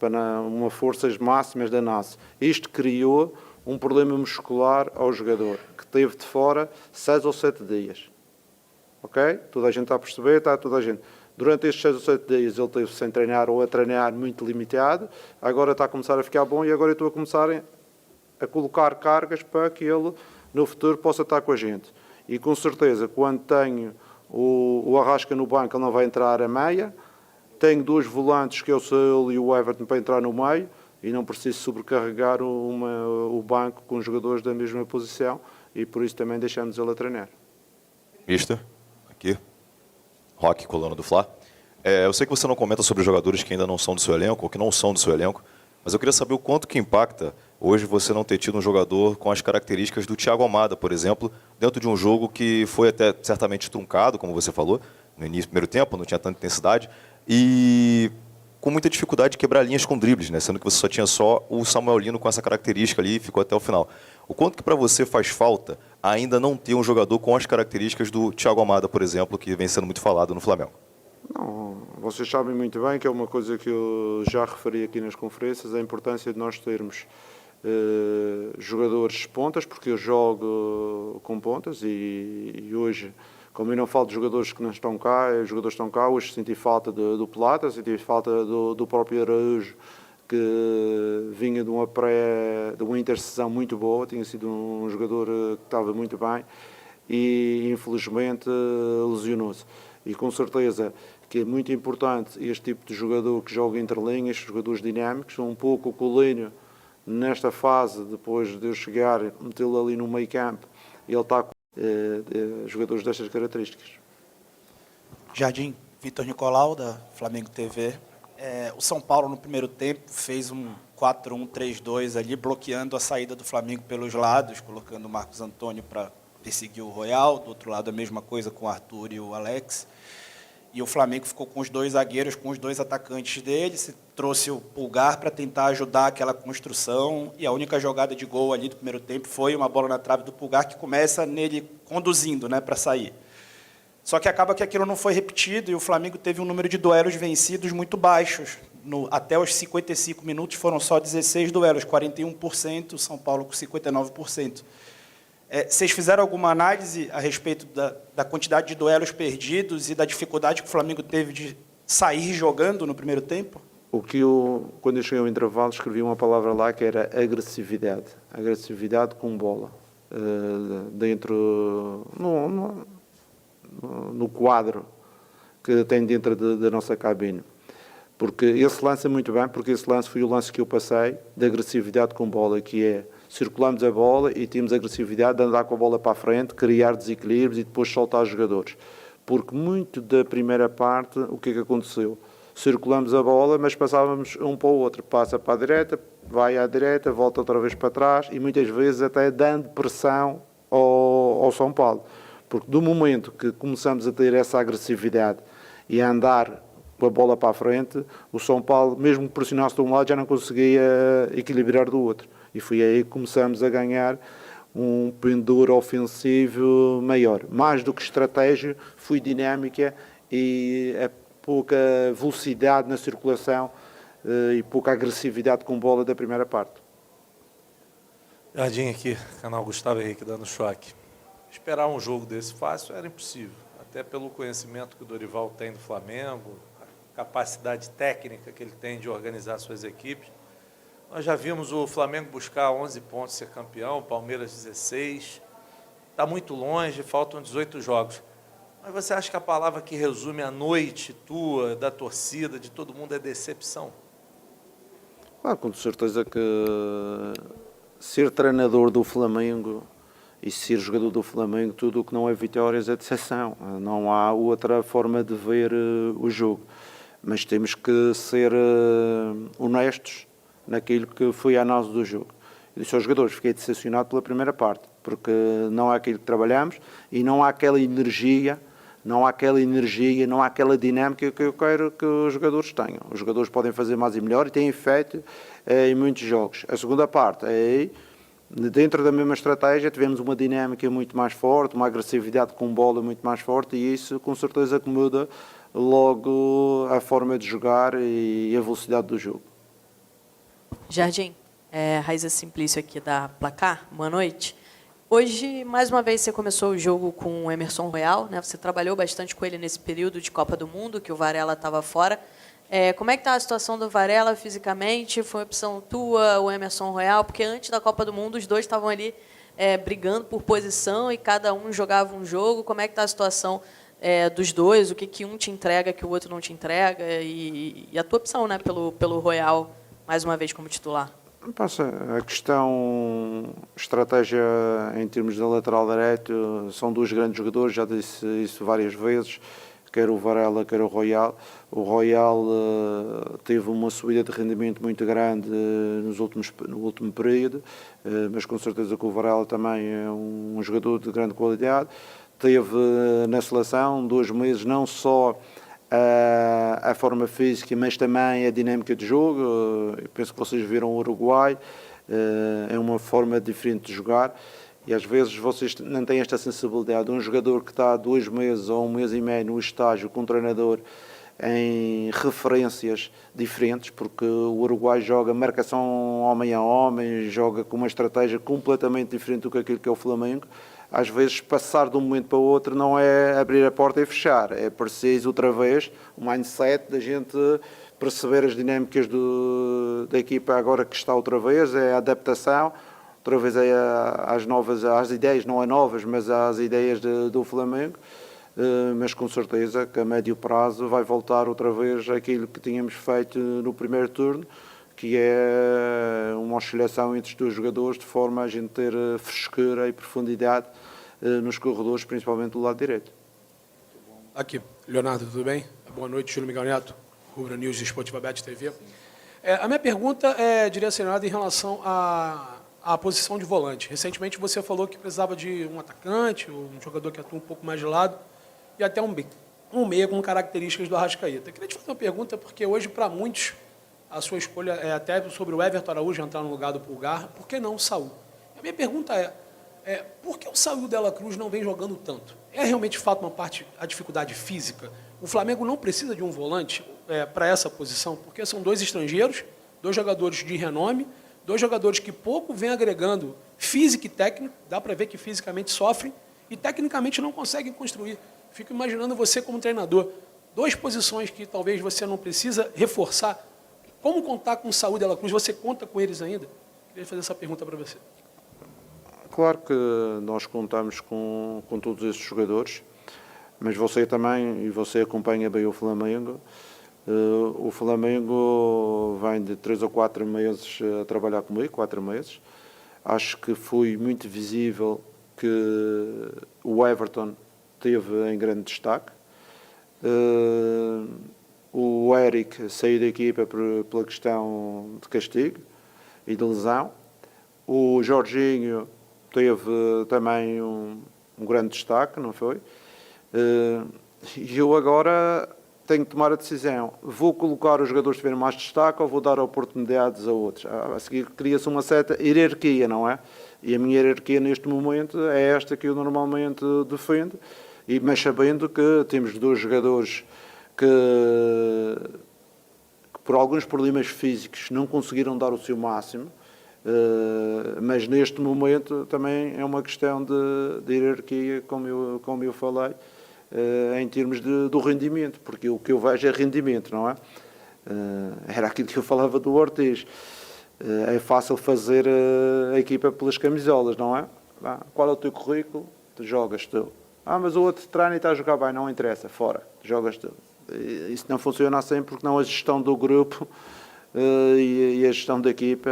para uma forças máximas da NAS. Isto criou um problema muscular ao jogador, que teve de fora 6 ou 7 dias. Ok? Toda a gente está a perceber, está toda a gente. Durante estes 6 ou 7 dias ele teve sem treinar ou a treinar muito limitado, agora está a começar a ficar bom e agora eu estou a começar a colocar cargas para que ele no futuro possa estar com a gente. E com certeza, quando tenho o Arrasca no banco, ele não vai entrar a meia. Tenho 2 volantes, que é o Saúl e o Everton, para entrar no meio e não preciso sobrecarregar o banco com jogadores da mesma posição e por isso também deixamos ele a treinar. Mister, aqui. Roque, coluna do Fla. Eu sei que você não comenta sobre jogadores que ainda não são do seu elenco ou que não são do seu elenco, mas eu queria saber o quanto que impacta hoje você não ter tido um jogador com as características do Thiago Almada, por exemplo, dentro de um jogo que foi até certamente truncado, como você falou, no início do primeiro tempo, não tinha tanta intensidade, e com muita dificuldade de quebrar linhas com dribles, né? Sendo que você só tinha o Samuel Lino com essa característica ali e ficou até o final. O quanto que para você faz falta ainda não ter um jogador com as características do Thiago Almada, por exemplo, que vem sendo muito falado no Flamengo? Não, vocês sabem muito bem que é uma coisa que eu já referi aqui nas conferências, a importância de nós termos jogadores pontas, porque eu jogo com pontas e hoje, como eu não falo de jogadores que não estão cá, os jogadores estão cá, hoje senti falta do Plata, senti falta do próprio Araújo, que vinha de uma interseção muito boa, tinha sido um jogador que estava muito bem e infelizmente lesionou-se. E com certeza que é muito importante este tipo de jogador que joga entre linhas, jogadores dinâmicos, um pouco o Colinho nesta fase, depois de eu chegar, metê-lo ali no meio campo, ele está com jogadores destas características. Jardim, Vitor Nicolau, da Flamengo TV. O São Paulo, no primeiro tempo, fez um 4-1-3-2 ali, bloqueando a saída do Flamengo pelos lados, colocando o Marcos Antônio para perseguir o Royal. Do outro lado, a mesma coisa com o Arthur e o Alex. E o Flamengo ficou com os 2 zagueiros, com os 2 atacantes dele, se trouxe o Pulgar para tentar ajudar aquela construção, e a única jogada de gol ali do primeiro tempo foi uma bola na trave do Pulgar, que começa nele conduzindo, né, para sair. Só que acaba que aquilo não foi repetido, e o Flamengo teve um número de duelos vencidos muito baixos. Até os 55 minutos foram só 16 duelos, 41%, São Paulo com 59%. Vocês fizeram alguma análise a respeito da quantidade de duelos perdidos e da dificuldade que o Flamengo teve de sair jogando no primeiro tempo? Quando eu cheguei ao intervalo, escrevi uma palavra lá que era agressividade. Agressividade com bola. Dentro, no quadro que tem dentro da nossa cabine. Porque esse lance é muito bem, porque esse lance foi o lance que eu passei, de agressividade com bola, que é circulamos a bola e temos agressividade de andar com a bola para a frente, criar desequilíbrios e depois soltar os jogadores. Porque muito da primeira parte, o que é que aconteceu? Circulamos a bola, mas passávamos um para o outro. Passa para a direita, vai à direita, volta outra vez para trás e muitas vezes até dando pressão ao São Paulo. Porque do momento que começamos a ter essa agressividade e a andar com a bola para a frente, o São Paulo, mesmo que pressionasse de um lado, já não conseguia equilibrar do outro. E foi aí que começamos a ganhar um pendor ofensivo maior. Mais do que estratégia, foi dinâmica e a pouca velocidade na circulação e pouca agressividade com bola da primeira parte. Jardim aqui, canal Gustavo Henrique dando choque. Esperar um jogo desse fácil era impossível, até pelo conhecimento que o Dorival tem do Flamengo, a capacidade técnica que ele tem de organizar suas equipes. Nós já vimos o Flamengo buscar 11 pontos, ser campeão, o Palmeiras 16. Está muito longe, faltam 18 jogos. Mas você acha que a palavra que resume a noite tua, da torcida, de todo mundo, é decepção? Com certeza que ser treinador do Flamengo e ser jogador do Flamengo, tudo o que não é vitórias é decepção. Não há outra forma de ver o jogo. Mas temos que ser honestos naquilo que foi a análise do jogo. Eu disse aos jogadores, fiquei decepcionado pela primeira parte, porque não há aquilo que trabalhamos e não há aquela energia, não há aquela dinâmica que eu quero que os jogadores tenham. Os jogadores podem fazer mais e melhor e têm feito em muitos jogos. A segunda parte é, dentro da mesma estratégia, tivemos uma dinâmica muito mais forte, uma agressividade com bola muito mais forte e isso com certeza que muda logo a forma de jogar e a velocidade do jogo. Jardim, Raíza Simplício aqui da Placar, boa noite. Hoje, mais uma vez, você começou o jogo com o Emerson Royal, né? Você trabalhou bastante com ele nesse período de Copa do Mundo, que o Varela estava fora. Como é que está a situação do Varela fisicamente? Foi uma opção tua, o Emerson Royal? Porque antes da Copa do Mundo, os dois estavam ali brigando por posição e cada um jogava um jogo. Como é que está a situação dos dois? O que um te entrega que o outro não te entrega? E a tua opção, né, pelo Royal, mais uma vez, como titular? Passa, a questão estratégia em termos de lateral direito, são dois grandes jogadores, já disse isso várias vezes, quer o Varela, quer o Royal. O Royal teve uma subida de rendimento muito grande no último período, mas com certeza que o Varela também é um jogador de grande qualidade. Teve na seleção 2 meses não só a forma física, mas também a dinâmica de jogo. Eu penso que vocês viram o Uruguai, é uma forma diferente de jogar e às vezes vocês não têm esta sensibilidade. Um jogador que está 2 meses ou 1 mês e meio no estágio com um treinador em referências diferentes, porque o Uruguai joga marcação homem a homem, joga com uma estratégia completamente diferente do que aquilo que é o Flamengo. Às vezes, passar de um momento para o outro não é abrir a porta e fechar. É preciso, outra vez, o mindset da gente perceber as dinâmicas da equipa agora que está outra vez, é a adaptação, outra vez é às ideias, não é novas, mas às ideias do Flamengo. Mas com certeza que a médio prazo vai voltar outra vez àquilo que tínhamos feito no primeiro turno, que é uma oscilação entre os dois jogadores, de forma a gente ter frescura e profundidade nos corredores, principalmente do lado direito. Aqui, Leonardo, tudo bem? Boa noite, Júlio Miguel Neto, Rubro News e Esportiva Bet TV. A minha pergunta é direcionada em relação à posição de volante. Recentemente você falou que precisava de um atacante, um jogador que atua um pouco mais de lado, e até um meia com características do Arrascaeta. Eu queria te fazer uma pergunta, porque hoje, para muitos, a sua escolha é até sobre o Everton Araújo entrar no lugar do Pulgar, por que não o Saúl? A minha pergunta por que o Saúl Dela Cruz não vem jogando tanto? É realmente, de fato, a dificuldade física? O Flamengo não precisa de um volante para essa posição, porque são 2 estrangeiros, 2 jogadores de renome, 2 jogadores que pouco vêm agregando físico e técnico, dá para ver que fisicamente sofrem, e tecnicamente não conseguem construir. Fico imaginando você como treinador, 2 posições que talvez você não precisa reforçar. Como contar com o Saúl Dela Cruz? Você conta com eles ainda? Queria fazer essa pergunta para você. Claro que nós contamos com todos esses jogadores, mas você também, e você acompanha bem o Flamengo, o Flamengo vem de 3 ou 4 meses a trabalhar comigo, 4 meses. Acho que foi muito visível que o Everton teve em grande destaque. O Eric saiu da equipa pela questão de castigo e de lesão. O Jorginho teve também um grande destaque, não foi? E eu agora tenho que tomar a decisão. Vou colocar os jogadores que tiverem mais destaque ou vou dar oportunidades a outros? A seguir cria-se uma certa hierarquia, não é? E a minha hierarquia neste momento é esta que eu normalmente defendo, mas sabendo que temos 2 jogadores que por alguns problemas físicos não conseguiram dar o seu máximo, mas neste momento também é uma questão de hierarquia, como eu falei, em termos do rendimento, porque o que eu vejo é rendimento, não é? Era aquilo que eu falava do Ortiz. É fácil fazer a equipa pelas camisolas, não é? Qual é o teu currículo? Tu jogas tu. Mas o outro treina e está a jogar bem, não interessa, fora, jogas tu. Isso não funciona assim, porque não a gestão do grupo e a gestão da equipa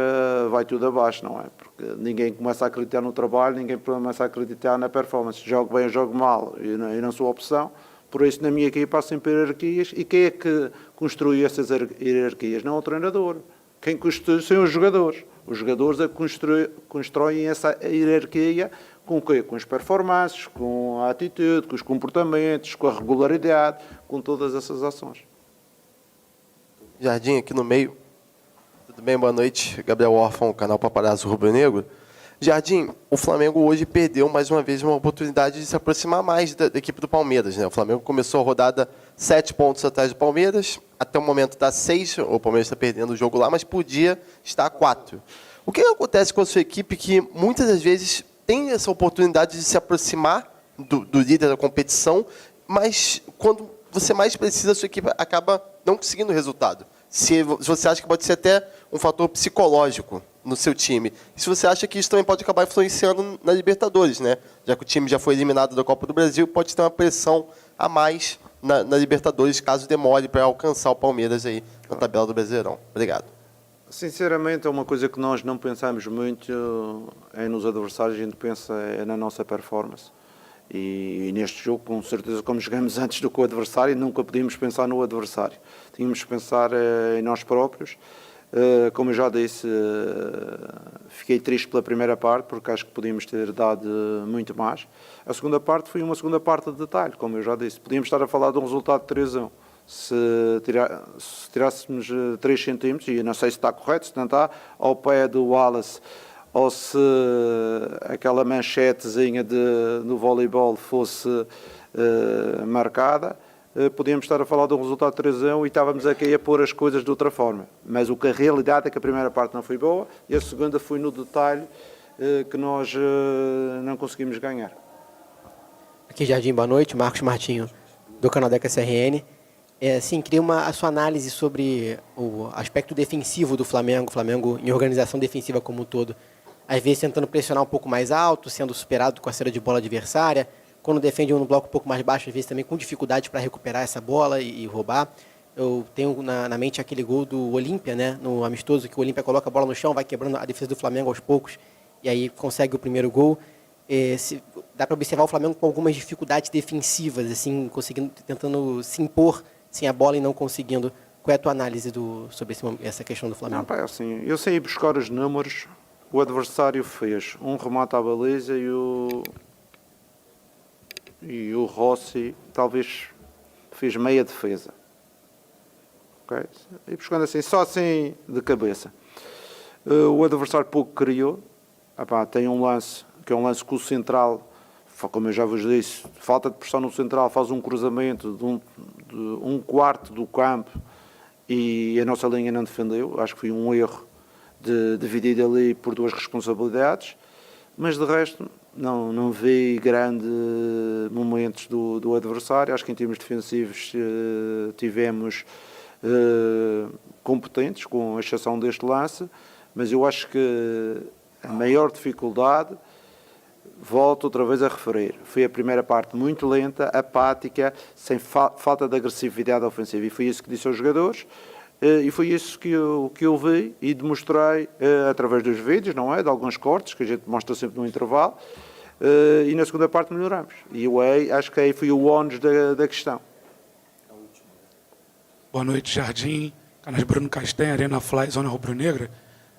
vai tudo abaixo, não é? Porque ninguém começa a acreditar no trabalho, ninguém começa a acreditar na performance. Jogo bem ou jogo mal, e não sou opção. Por isso, na minha equipa há sempre hierarquias. E quem é que construi essas hierarquias? Não é o treinador. Quem constrói são os jogadores. Os jogadores é que constroem essa hierarquia com o quê? Com as performances, com a atitude, com os comportamentos, com a regularidade, com todas essas ações. Jardim, aqui no meio. Tudo bem? Boa noite. Gabriel Orfão, canal Paparazzo Rubro Negro. Jardim, o Flamengo hoje perdeu mais uma vez uma oportunidade de se aproximar mais da equipe do Palmeiras, né? O Flamengo começou a rodada 7 pontos atrás do Palmeiras, até o momento está 6, o Palmeiras está perdendo o jogo lá, mas podia estar a 4. O que acontece com a sua equipe que muitas das vezes tem essa oportunidade de se aproximar do líder da competição, mas quando você mais precisa, a sua equipe acaba não conseguindo resultado? Se você acha que pode ser até um fator psicológico no seu time. E se você acha que isso também pode acabar influenciando na Libertadores, né? Já que o time já foi eliminado da Copa do Brasil, pode ter uma pressão a mais na Libertadores, caso demore para alcançar o Palmeiras aí na tabela do Brasileirão. Obrigado. Sinceramente, é uma coisa que nós não pensamos muito nos adversários, a gente pensa na nossa performance. E neste jogo, com certeza, como jogamos antes do que o adversário, nunca podíamos pensar no adversário. Tínhamos que pensar em nós próprios. Como eu já disse, fiquei triste pela primeira parte, porque acho que podíamos ter dado muito mais. A segunda parte foi uma segunda parte de detalhe, como eu já disse. Podíamos estar a falar de um resultado de 3-1. Se tirássemos 3 centímetros, e eu não sei se está correto, se não está, ao pé do Wallace, ou se aquela manchetezinha no voleibol fosse marcada, podíamos estar a falar de um resultado de 3-1 e estávamos aqui a pôr as coisas de outra forma. Mas a realidade é que a primeira parte não foi boa e a segunda foi no detalhe que nós não conseguimos ganhar. Aqui, Jardim, boa noite. Marcos Martinho, do canal Deca CRN. Sim, queria a sua análise sobre o aspecto defensivo do Flamengo, em organização defensiva como um todo. Às vezes tentando pressionar um pouco mais alto, sendo superado com a saída de bola adversária. Quando defende um bloco um pouco mais baixo, às vezes também com dificuldade para recuperar essa bola e roubar. Eu tenho na mente aquele gol do Olímpia, né, no amistoso, que o Olímpia coloca a bola no chão, vai quebrando a defesa do Flamengo aos poucos, e aí consegue o primeiro gol. Dá para observar o Flamengo com algumas dificuldades defensivas, assim, tentando se impor sem a bola e não conseguindo. Qual é a tua análise sobre essa questão do Flamengo? Não, assim, eu sei buscar os números. O adversário fez um remate à baliza e o Rossi talvez fez meia defesa. Okay? E buscando assim, só assim de cabeça. O adversário pouco criou. Tem um lance, que é um lance com o central, como eu já vos disse, falta de pressão no central, faz um cruzamento de um quarto do campo e a nossa linha não defendeu. Acho que foi um erro de dividir ali por duas responsabilidades, mas de resto não vi grandes momentos do adversário. Acho que em termos defensivos tivemos competentes, com a exceção deste lance, mas eu acho que a maior dificuldade, volto outra vez a referir, foi a primeira parte muito lenta, apática, sem falta de agressividade ofensiva, e foi isso que disse aos jogadores. E foi isso que eu vi e demonstrei através dos vídeos, não é? De alguns cortes, que a gente mostra sempre no intervalo, e na segunda parte melhoramos. E eu acho que aí foi o ónus da questão. Boa noite, Jardim. Canais Bruno Castanha, Arena Fly, Zona Rubro-Negra.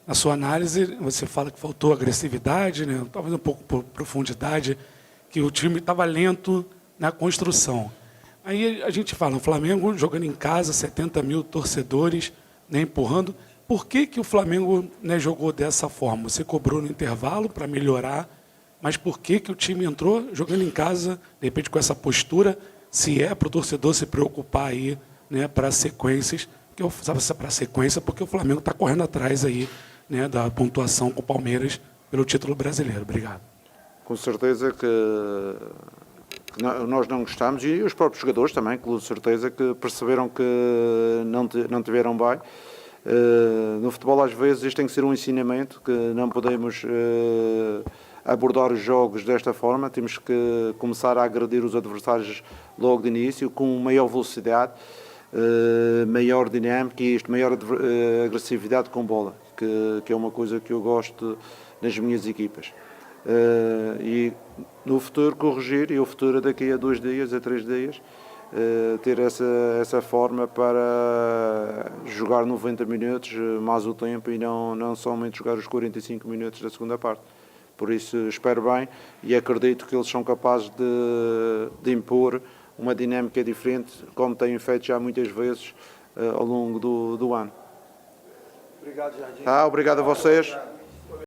Na sua análise, você fala que faltou agressividade, né? Talvez um pouco por profundidade, que o time estava lento na construção. Aí a gente fala, o Flamengo jogando em casa, 70 mil torcedores, né, empurrando. Por que o Flamengo, né, jogou dessa forma? Você cobrou no intervalo para melhorar, mas por que o time entrou jogando em casa, de repente com essa postura, se é para o torcedor se preocupar aí, né, para sequências, porque o Flamengo está correndo atrás aí, né, da pontuação com o Palmeiras pelo título brasileiro. Obrigado. Com certeza que nós não gostamos, e os próprios jogadores também, com certeza que perceberam que não tiveram bem. No futebol, às vezes, isto tem que ser um ensinamento, que não podemos abordar os jogos desta forma, temos que começar a agredir os adversários logo de início, com maior velocidade, maior dinâmica e maior agressividade com bola, que é uma coisa que eu gosto nas minhas equipas. E no futuro corrigir, e o futuro daqui a 2 dias, a 3 dias, ter essa forma para jogar 90 minutos mais o tempo e não somente jogar os 45 minutos da segunda parte. Por isso espero bem e acredito que eles são capazes de impor uma dinâmica diferente, como têm feito já muitas vezes ao longo do ano. Obrigado, Jardim. Obrigado a vocês.